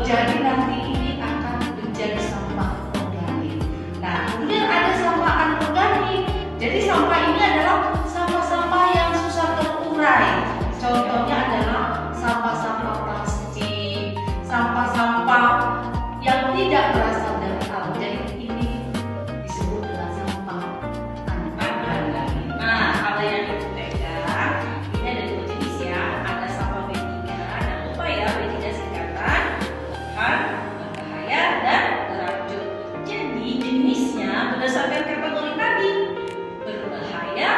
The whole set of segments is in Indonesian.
jadi nanti ini akan menjadi sampah organik. Nah, kemudian ada sampah anorganik. Jadi sampah ini adalah sampah-sampah yang susah terurai. Contohnya adalah sampah-sampah plastik, sampah-sampah yang tidak berasal dari alam. Jadi ini disebut dengan sampah anorganik. Nah, kalau yang ibu pegang ini ada dua jenis ya. Ada sampah B3. Jangan lupa ya, B3 singkatan bahan berbahaya dan beracun. Jadi jenisnya berdasarkan kategori tadi, berbahaya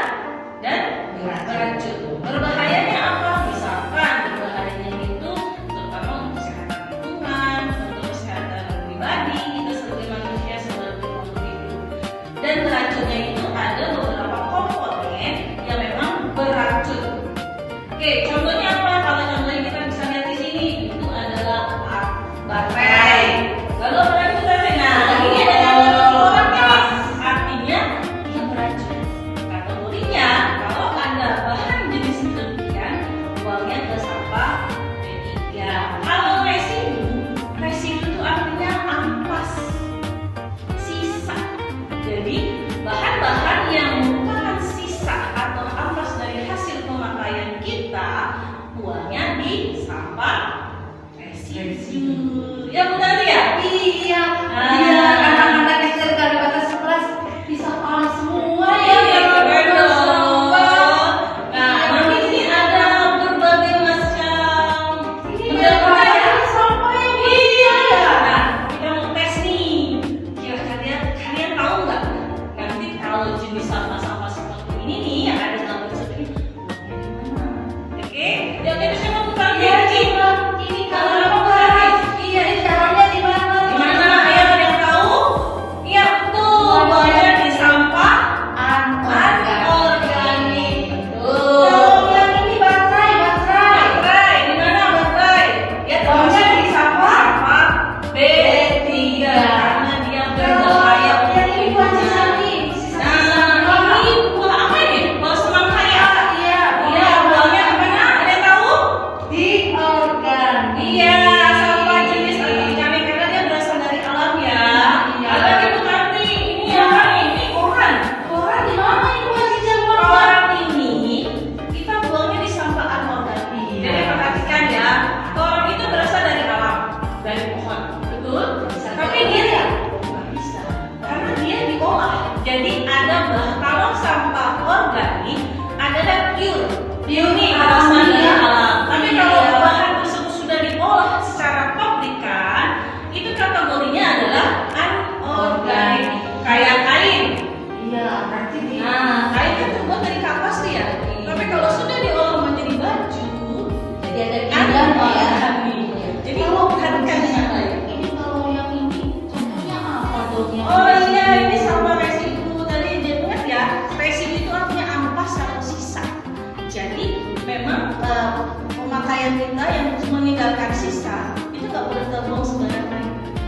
dan beracun. Berbahayanya apa? Misalkan berbahayanya itu terutama untuk kesehatan lingkungan, untuk kesehatan pribadi, kita sebagai manusia, sebagai makhluk hidup. Dan beracunnya itu ada beberapa komponen yang memang beracun. Oke, contohnya apa? Kalau contohnya kita bisa lihat di sini, itu adalah baterai. Lalu apa lagi baterai? Nah, ini adalah orangnya, artinya dia beracun. Kategorinya, kalau ada bahan jenis demikian, buangnya ke sampah B3. Kalau residu itu artinya ampas, sisa. Jadi bahan-bahan yang merupakan sisa atau ampas dari hasil pemakaian kita, buangnya di sampah residu. Ya benar ya? Iya, Ah. iya, anak-anak kecil dari batas 11 bisa paham semua ya. Iya, keren dong. Sampah. Nah, di sini ada berbagai macam Iya, banyak sampah yang Iya. Nah, kita mau tes nih. Kalian tahu nggak? Nanti kalau jenis sampah-sampah seperti ini nih yang ada dalam konsep ini, buangnya di mana? Oke? Ya, kita coba buka Iya, lagi. coba. Ini kalau Kalau apa? Iya, ini caranya di mana? Di mana? Ayo, ada yang tahu? Iya, betul. Buangnya di sampah anorganik. Betul. Kalau yang ini baterai. Baterai, di mana baterai? Ya, terusnya di sampah B3 karena dia berbahaya Kalau yang ini buat lingkungan. sisa-sisa. Nah, ini buah apa ini? Buah semangka ya? Iya, Iya, buahnya kemana? Ada yang tahu? di organik. Iya, sampah jenis anorganik karena dia berasal dari alam ya. Iya. Ada lagi Bu Karti, ini apa nih? Ini koran. Orang di mana ini buat sisa Koran ini kita buangnya di sampah anorganik. Jadi perhatikan ya, koran itu berasal dari alam, dari pohon, betul? Tapi dia nggak bisa, karena dia diolah. Jadi ada kalau sampah organik adalah pure nih berasal dari alam. Tapi kalau bahan tersebut sudah diolah secara pabrikan, itu kategorinya adalah anorganik. Kayak kain. Iya, berarti di Nah, kain kan terbuat dari kapas tuh ya. Tapi kalau sudah diolah menjadi baju, jadi ada anorganik. Jadi kalau perhatikan di sana ya. ini kalau yang ini contohnya apa dong yang Oh iya, ini sampah residu. Tadi dia ingat ya, residu itu artinya ampas atau sisa. Jadi memang pemakaian kita yang meninggalkan sisa itu nggak boleh terbuang sembarangan.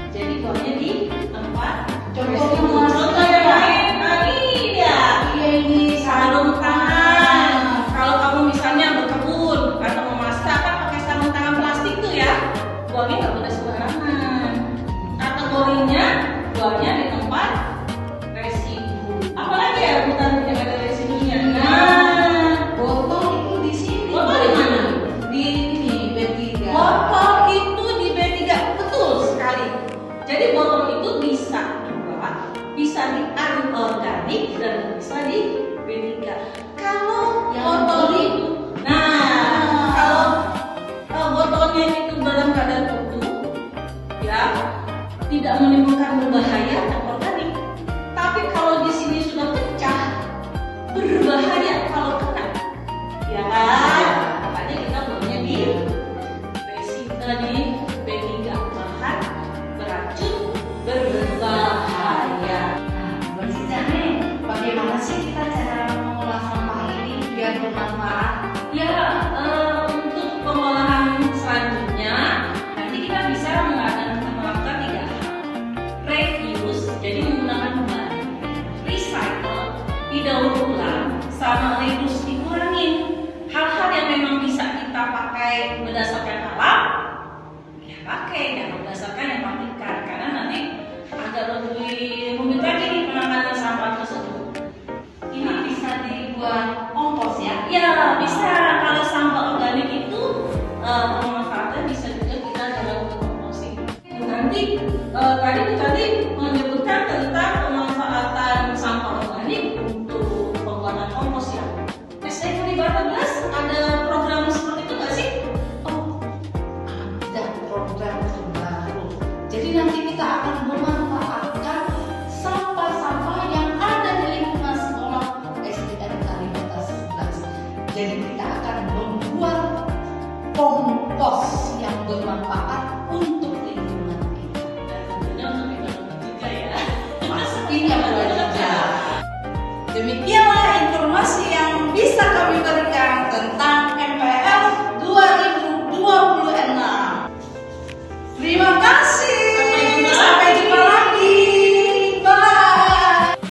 Jadi buangnya di tempat Contoh residu. yang lain. Contoh yang lain, nah ini dia. Iya, ini Sarung tangan. Kalau kamu misalnya berkebun atau memasak kan pakai sarung tangan plastik tuh ya, buangnya nggak boleh sembarangan. Kategorinya buangnya di tempat residu. Apalagi ya bukan yang ada residunya. Nah, botol itu di sini. Botol di mana? Di ini B3. botol itu di B3 betul sekali. Jadi botol itu bisa dua, bisa di anorganik dan bisa di B3. Kalau Yang botol beli. itu, nah kalau botolnya itu dalam keadaan utuh, ya tidak menimbulkan berbahaya, jangan berdasarkan yang pabrikan, karena nanti agak lebih rumit lagi nih penanganan sampah tersebut. Ini bisa dibuat kompos ya? Ya bisa, kalau sampah organik itu pemanfaatan bisa juga kita dalam bentuk composting. Nanti tadi menyebutkan tentang pemanfaatan sampah organik untuk pembuatan kompos ya. SD Kalibata 11 ada program seperti itu nggak sih? Oh, ada program terbaru. Jadi nanti kita akan memanfaatkan sampah-sampah yang ada di lingkungan sekolah SDN Kalibata 11. Jadi kita akan membuat kompos yang bermanfaat untuk lingkungan kita. Dan tentunya untuk ekonomi juga ya. Pastinya berbeda. Demikianlah informasi yang bisa kami berikan tentang MPL 2026. Terima